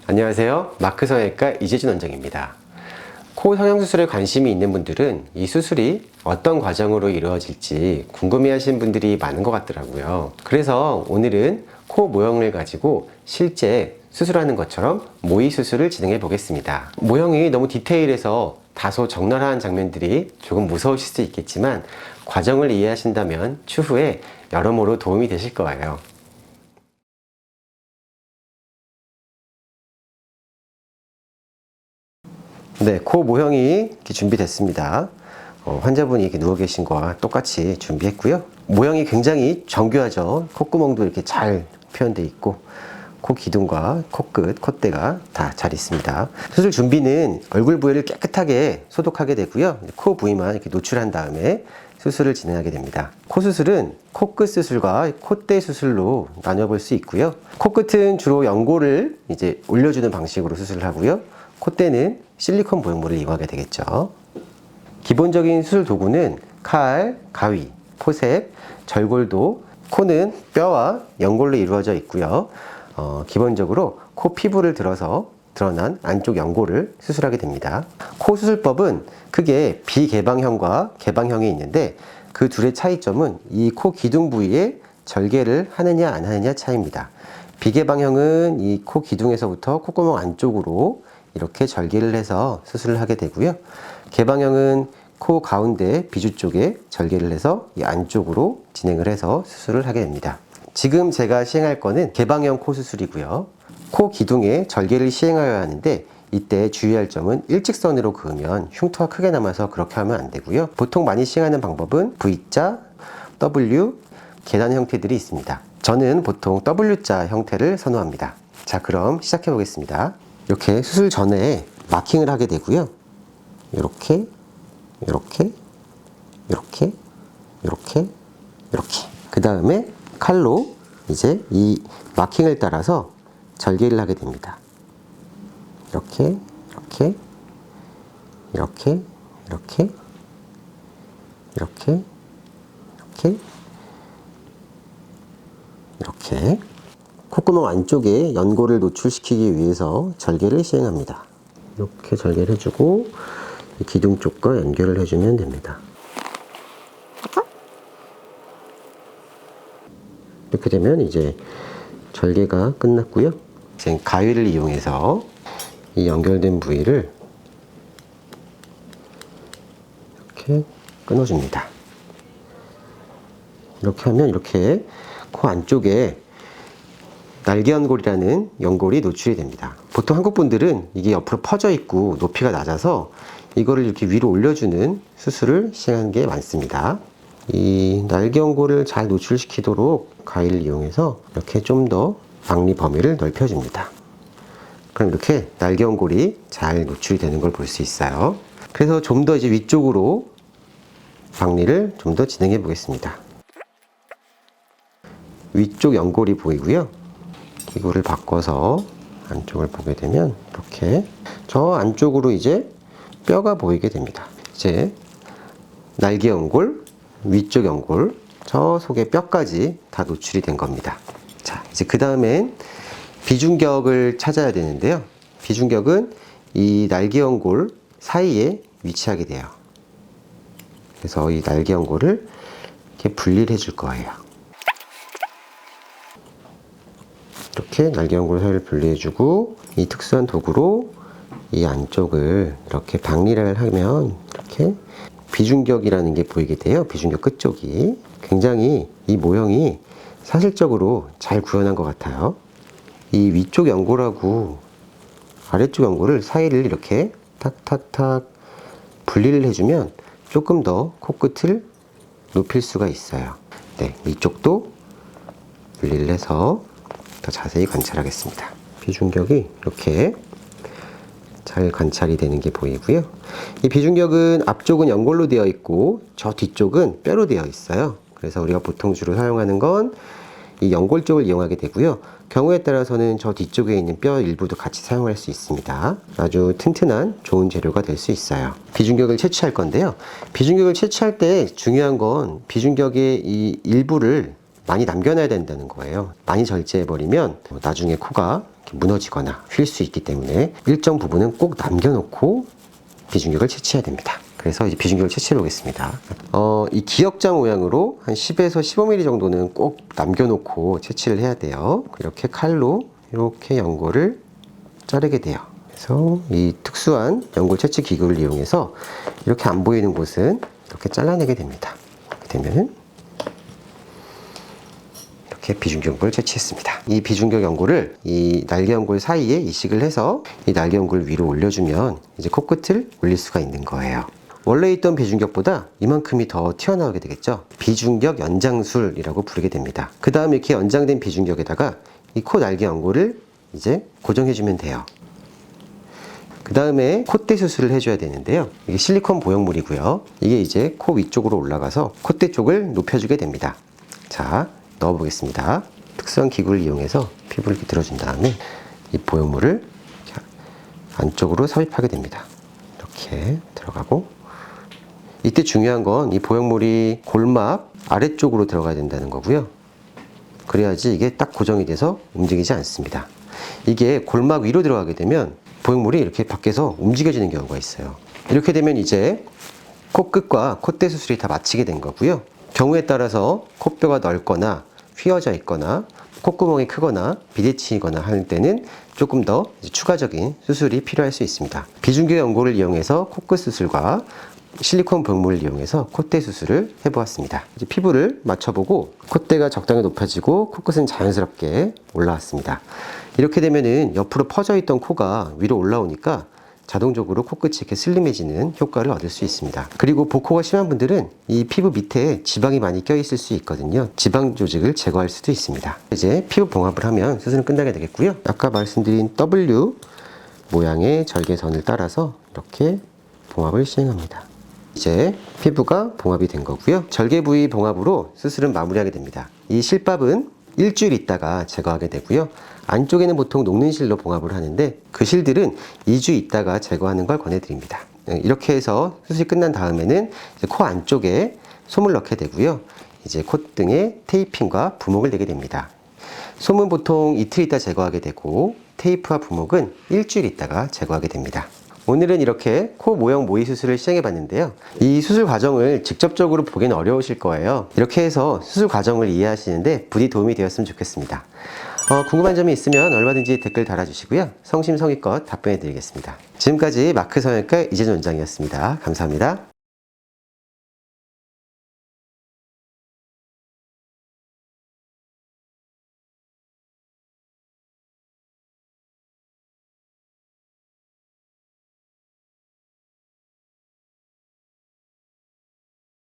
안녕하세요. 마크 성형외과 이재준 원장입니다. 코 성형수술에 관심이 있는 분들은 이 수술이 어떤 과정으로 이루어질지 궁금해 하시는 분들이 많은 것 같더라고요. 그래서 오늘은 코 모형을 가지고 실제 수술하는 것처럼 모의 수술을 진행해 보겠습니다. 모형이 너무 디테일해서 다소 적나라한 장면들이 조금 무서우실 수 있겠지만 과정을 이해하신다면 추후에 여러모로 도움이 되실 거예요. 네, 코 모형이 이렇게 준비됐습니다. 환자분이 이렇게 누워 계신 거와 똑같이 준비했고요. 모형이 굉장히 정교하죠. 콧구멍도 이렇게 잘 표현되어 있고 코 기둥과 코끝, 콧대가 다 잘 있습니다. 수술 준비는 얼굴 부위를 깨끗하게 소독하게 되고요. 코 부위만 이렇게 노출한 다음에 수술을 진행하게 됩니다. 코 수술은 코끝 수술과 콧대 수술로 나눠볼 수 있고요. 코끝은 주로 연고를 이제 올려주는 방식으로 수술을 하고요. 콧대는 실리콘 모형물을 이용하게 되겠죠. 기본적인 수술 도구는 칼, 가위, 포셉, 절골도, 코는 뼈와 연골로 이루어져 있고요. 기본적으로 코 피부를 들어서 드러난 안쪽 연골을 수술하게 됩니다. 코 수술법은 크게 비개방형과 개방형이 있는데 그 둘의 차이점은 이 코 기둥 부위에 절개를 하느냐 안 하느냐 차이입니다. 비개방형은 이 코 기둥에서부터 콧구멍 안쪽으로 이렇게 절개를 해서 수술을 하게 되고요. 개방형은 코 가운데 비주 쪽에 절개를 해서 이 안쪽으로 진행을 해서 수술을 하게 됩니다. 지금 제가 시행할 거는 개방형 코 수술이고요. 코 기둥에 절개를 시행하여야 하는데 이때 주의할 점은 일직선으로 그으면 흉터가 크게 남아서 그렇게 하면 안 되고요. 보통 많이 시행하는 방법은 V자, W, 계단 형태들이 있습니다. 저는 보통 W자 형태를 선호합니다. 자, 그럼 시작해 보겠습니다. 이렇게 수술 전에 마킹을 하게 되고요. 이렇게, 이렇게, 이렇게, 이렇게, 이렇게. 그 다음에 칼로 이제 이 마킹을 따라서 절개를 하게 됩니다. 이렇게, 이렇게, 이렇게, 이렇게, 이렇게, 이렇게, 이렇게. 콧구멍 안쪽에 연골을 노출시키기 위해서 절개를 시행합니다. 이렇게 절개를 해주고 기둥 쪽과 연결을 해주면 됩니다. 이렇게 되면 이제 절개가 끝났고요. 이제 가위를 이용해서 이 연결된 부위를 이렇게 끊어줍니다. 이렇게 하면 이렇게 코 안쪽에 날개연골이라는 연골이 노출이 됩니다. 보통 한국 분들은 이게 옆으로 퍼져 있고 높이가 낮아서 이거를 이렇게 위로 올려주는 수술을 시행하는 게 많습니다. 이 날개연골을 잘 노출시키도록 가위를 이용해서 이렇게 좀 더 박리 범위를 넓혀줍니다. 그럼 이렇게 날개연골이 잘 노출이 되는 걸 볼 수 있어요. 그래서 좀 더 이제 위쪽으로 박리를 좀 더 진행해 보겠습니다. 위쪽 연골이 보이고요. 기구를 바꿔서 안쪽을 보게 되면 이렇게 저 안쪽으로 이제 뼈가 보이게 됩니다. 이제 날개 연골, 위쪽 연골, 저 속의 뼈까지 다 노출이 된 겁니다. 자, 이제 그 다음엔 비중격을 찾아야 되는데요. 비중격은 이 날개 연골 사이에 위치하게 돼요. 그래서 이 날개 연골을 이렇게 분리를 해줄 거예요. 이렇게 날개연골 사이를 분리해주고 이 특수한 도구로 이 안쪽을 이렇게 박리를 하면 이렇게 비중격이라는 게 보이게 돼요. 비중격 끝쪽이 굉장히 이 모형이 사실적으로 잘 구현한 것 같아요. 이 위쪽 연골하고 아래쪽 연골을 사이를 이렇게 탁탁탁 분리를 해주면 조금 더 코끝을 높일 수가 있어요. 네, 이쪽도 분리를 해서 더 자세히 관찰하겠습니다. 비중격이 이렇게 잘 관찰이 되는 게 보이고요. 이 비중격은 앞쪽은 연골로 되어 있고 저 뒤쪽은 뼈로 되어 있어요. 그래서 우리가 보통 주로 사용하는 건 이 연골 쪽을 이용하게 되고요. 경우에 따라서는 저 뒤쪽에 있는 뼈 일부도 같이 사용할 수 있습니다. 아주 튼튼한 좋은 재료가 될 수 있어요. 비중격을 채취할 건데요. 비중격을 채취할 때 중요한 건 비중격의 이 일부를 많이 남겨놔야 된다는 거예요. 많이 절제해버리면 나중에 코가 이렇게 무너지거나 휠 수 있기 때문에 일정 부분은 꼭 남겨놓고 비중격을 채취해야 됩니다. 그래서 이제 비중격을 채취해 보겠습니다. 이 기역자 모양으로 한 10에서 15mm 정도는 꼭 남겨놓고 채취를 해야 돼요. 이렇게 칼로 이렇게 연골을 자르게 돼요. 그래서 이 특수한 연골 채취 기구를 이용해서 이렇게 안 보이는 곳은 이렇게 잘라내게 됩니다. 이렇게 되면은 이렇게 비중격 연골을 채취했습니다. 이 비중격 연골을 이 날개 연골 사이에 이식을 해서 이 날개 연골 위로 올려주면 이제 코끝을 올릴 수가 있는 거예요. 원래 있던 비중격보다 이만큼이 더 튀어나오게 되겠죠. 비중격 연장술이라고 부르게 됩니다. 그 다음 이렇게 연장된 비중격에다가 이 코 날개 연골을 이제 고정해주면 돼요. 그 다음에 콧대 수술을 해줘야 되는데요. 이게 실리콘 보형물이고요. 이게 이제 코 위쪽으로 올라가서 콧대 쪽을 높여주게 됩니다. 자, 넣어보겠습니다. 특수한 기구를 이용해서 피부를 이렇게 들어준 다음에 이 보형물을 이렇게 안쪽으로 삽입하게 됩니다. 이렇게 들어가고, 이때 중요한 건 이 보형물이 골막 아래쪽으로 들어가야 된다는 거고요. 그래야지 이게 딱 고정이 돼서 움직이지 않습니다. 이게 골막 위로 들어가게 되면 보형물이 이렇게 밖에서 움직여지는 경우가 있어요. 이렇게 되면 이제 코끝과 콧대 수술이 다 마치게 된 거고요. 경우에 따라서 코뼈가 넓거나 휘어져 있거나 콧구멍이 크거나 비대칭이거나 할 때는 조금 더 추가적인 수술이 필요할 수 있습니다. 비중격 연골을 이용해서 코끝 수술과 실리콘 보형물을 이용해서 콧대 수술을 해보았습니다. 이제 피부를 맞춰보고 콧대가 적당히 높아지고 코끝은 자연스럽게 올라왔습니다. 이렇게 되면은 옆으로 퍼져 있던 코가 위로 올라오니까 자동적으로 코끝이 이렇게 슬림해지는 효과를 얻을 수 있습니다. 그리고 복코가 심한 분들은 이 피부 밑에 지방이 많이 껴있을 수 있거든요. 지방 조직을 제거할 수도 있습니다. 이제 피부 봉합을 하면 수술은 끝나게 되겠고요. 아까 말씀드린 W 모양의 절개선을 따라서 이렇게 봉합을 시행합니다. 이제 피부가 봉합이 된 거고요. 절개 부위 봉합으로 수술은 마무리하게 됩니다. 이 실밥은 일주일 있다가 제거하게 되고요. 안쪽에는 보통 녹는 실로 봉합을 하는데 그 실들은 2주 있다가 제거하는 걸 권해드립니다. 이렇게 해서 수술이 끝난 다음에는 이제 코 안쪽에 솜을 넣게 되고요. 이제 콧등에 테이핑과 부목을 내게 됩니다. 솜은 보통 이틀 있다 제거하게 되고 테이프와 부목은 일주일 있다가 제거하게 됩니다. 오늘은 이렇게 코 모형 모의 수술을 시행해 봤는데요. 이 수술 과정을 직접적으로 보기는 어려우실 거예요. 이렇게 해서 수술 과정을 이해하시는데 부디 도움이 되었으면 좋겠습니다. 궁금한 점이 있으면 얼마든지 댓글 달아주시고요. 성심성의껏 답변해 드리겠습니다. 지금까지 마크 성형외과 이재준 원장이었습니다. 감사합니다.